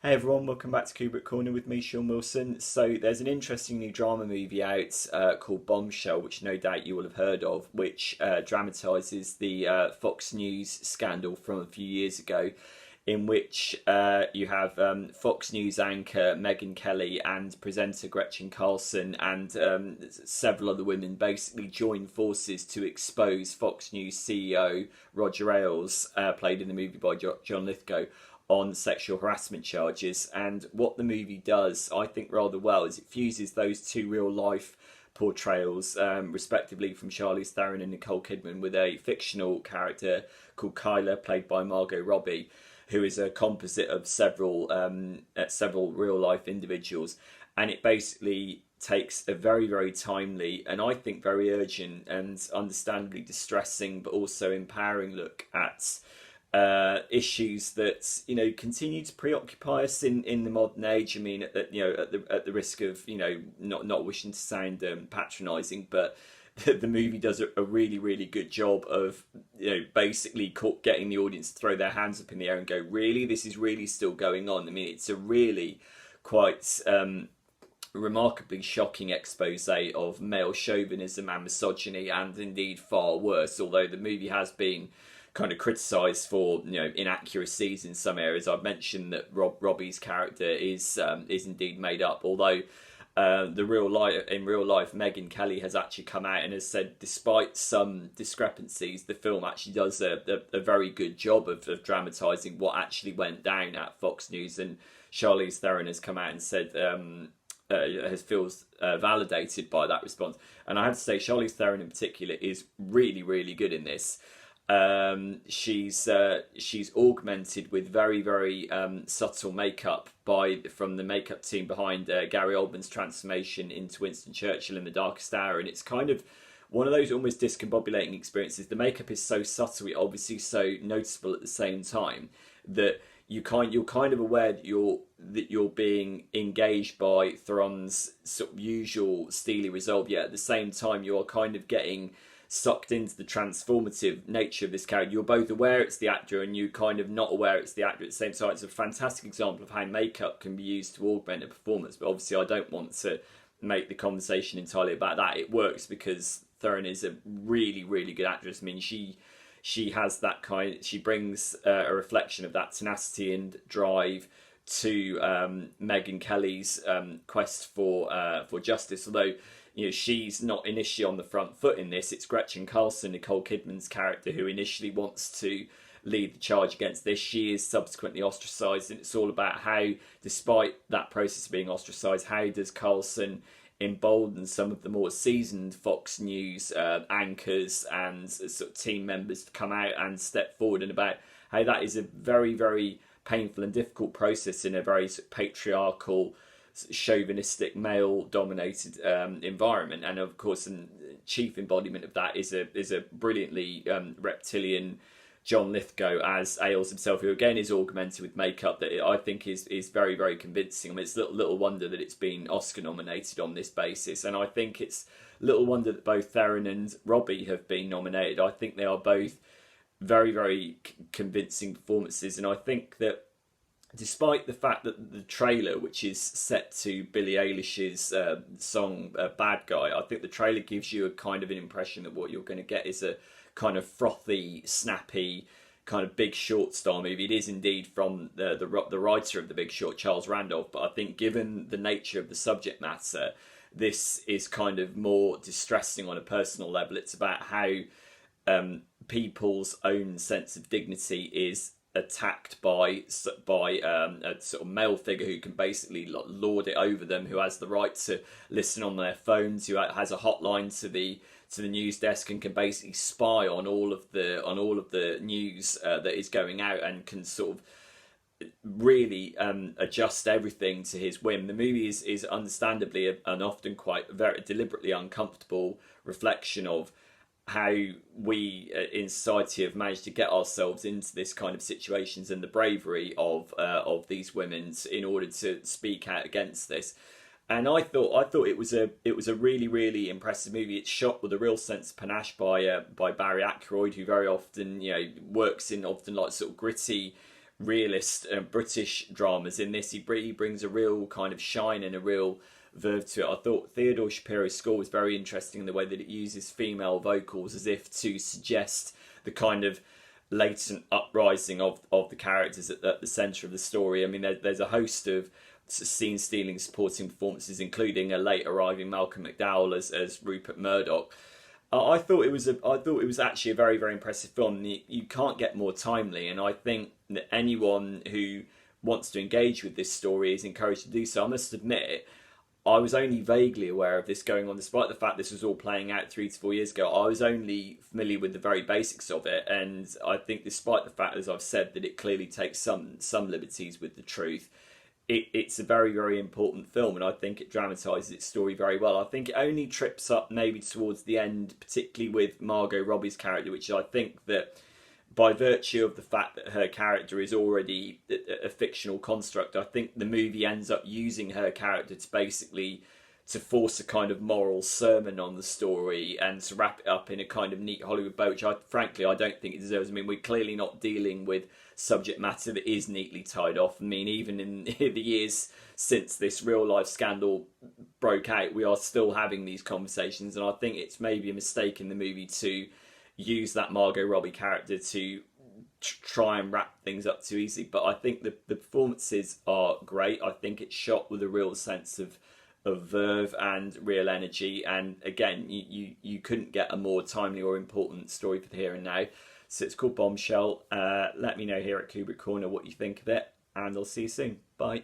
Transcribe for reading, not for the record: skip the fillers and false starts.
Hey everyone, welcome back to Kubrick Corner with me, Sean Wilson. So there's an interesting new drama movie out called Bombshell, which no doubt you will have heard of, which dramatises the Fox News scandal from a few years ago, in which you have Fox News anchor Megyn Kelly and presenter Gretchen Carlson and several other women basically join forces to expose Fox News CEO Roger Ailes, played in the movie by John Lithgow, on sexual harassment charges. And what the movie does, I think, rather well is it fuses those two real life portrayals, respectively from Charlize Theron and Nicole Kidman, with a fictional character called Kyla, played by Margot Robbie, who is a composite of several real life individuals. And it basically takes a very, very timely and I think very urgent and understandably distressing but also empowering look at issues that continue to preoccupy us in the modern age. I mean, at the risk of not wishing to sound patronising, but the movie does a really really good job of basically getting the audience to throw their hands up in the air and go, really, this is really still going on. I mean, it's a really quite remarkably shocking expose of male chauvinism and misogyny, and indeed far worse. Although the movie has been kind of criticised for inaccuracies in some areas. I've mentioned that Robbie's character is indeed made up, although in real life Megyn Kelly has actually come out and has said, despite some discrepancies, the film actually does a very good job of dramatising what actually went down at Fox News. And Charlize Theron has come out and said feels validated by that response. And I have to say, Charlize Theron in particular is really really good in this. She's augmented with very very subtle makeup from the makeup team behind Gary Oldman's transformation into Winston Churchill in The Darkest Hour, and it's kind of one of those almost discombobulating experiences. The makeup is so subtle, it obviously so noticeable at the same time, that you're kind of aware that you're being engaged by Theron's sort of usual steely resolve, yet at the same time you are kind of getting sucked into the transformative nature of this character. You're both aware it's the actor and you kind of not aware it's the actor at the same time. It's a fantastic example of how makeup can be used to augment a performance, but obviously I don't want to make the conversation entirely about that. It works because Theron is a really really good actress. I mean, she has that she brings a reflection of that tenacity and drive to Megyn Kelly's quest for justice, although she's not initially on the front foot in this. It's Gretchen Carlson, Nicole Kidman's character, who initially wants to lead the charge against this. She is subsequently ostracised, and it's all about how, despite that process of being ostracised, how does Carlson embolden some of the more seasoned Fox News anchors and sort of team members to come out and step forward, and about how that is a very very painful and difficult process in a very sort of patriarchal, chauvinistic, male-dominated environment. And of course, the chief embodiment of that is a brilliantly reptilian John Lithgow as Ailes himself, who again is augmented with makeup that I think is very very convincing. I mean, it's little wonder that it's been Oscar nominated on this basis, and I think it's little wonder that both Theron and Robbie have been nominated. I think they are both very very convincing performances, and I think that despite the fact that the trailer, which is set to Billie Eilish's song Bad Guy, I think the trailer gives you a kind of an impression that what you're going to get is a kind of frothy, snappy, kind of Big Short style movie. It is indeed from the writer of The Big Short, Charles Randolph, but I think given the nature of the subject matter, this is kind of more distressing on a personal level. It's about how people's own sense of dignity is attacked by a sort of male figure who can basically lord it over them, who has the right to listen on their phones, who has a hotline to the news desk, and can basically spy on all of the news that is going out, and can sort of really adjust everything to his whim. The movie is understandably an often quite very deliberately uncomfortable reflection of how we in society have managed to get ourselves into this kind of situations, and the bravery of these women in order to speak out against this. And I thought it was a really really impressive movie. It's shot with a real sense of panache by Barry Ackroyd, who very often works in often like sort of gritty, realist British dramas. In this, he brings a real kind of shine and a real verve to it. I thought Theodore Shapiro's score was very interesting in the way that it uses female vocals as if to suggest the kind of latent uprising of the characters at the centre of the story. I mean, there's a host of scene-stealing supporting performances, including a late arriving Malcolm McDowell as Rupert Murdoch. I thought it was actually a very, very impressive film. You can't get more timely, and I think that anyone who wants to engage with this story is encouraged to do so. I must admit, I was only vaguely aware of this going on, despite the fact this was all playing out 3 to 4 years ago. I was only familiar with the very basics of it, and I think, despite the fact, as I've said, that it clearly takes some liberties with the truth, it's a very, very important film, and I think it dramatises its story very well. I think it only trips up maybe towards the end, particularly with Margot Robbie's character, which I think that, by virtue of the fact that her character is already a fictional construct, I think the movie ends up using her character to basically to force a kind of moral sermon on the story and to wrap it up in a kind of neat Hollywood bow, which frankly I don't think it deserves. I mean, we're clearly not dealing with subject matter that is neatly tied off. I mean, even in the years since this real life scandal broke out, we are still having these conversations, and I think it's maybe a mistake in the movie to use that Margot Robbie character to try and wrap things up too easily. But I think the performances are great. I think it's shot with a real sense of verve and real energy, and again, you couldn't get a more timely or important story for the here and now. So it's called Bombshell. Let me know here at Kubrick Corner what you think of it, and I'll see you soon. Bye.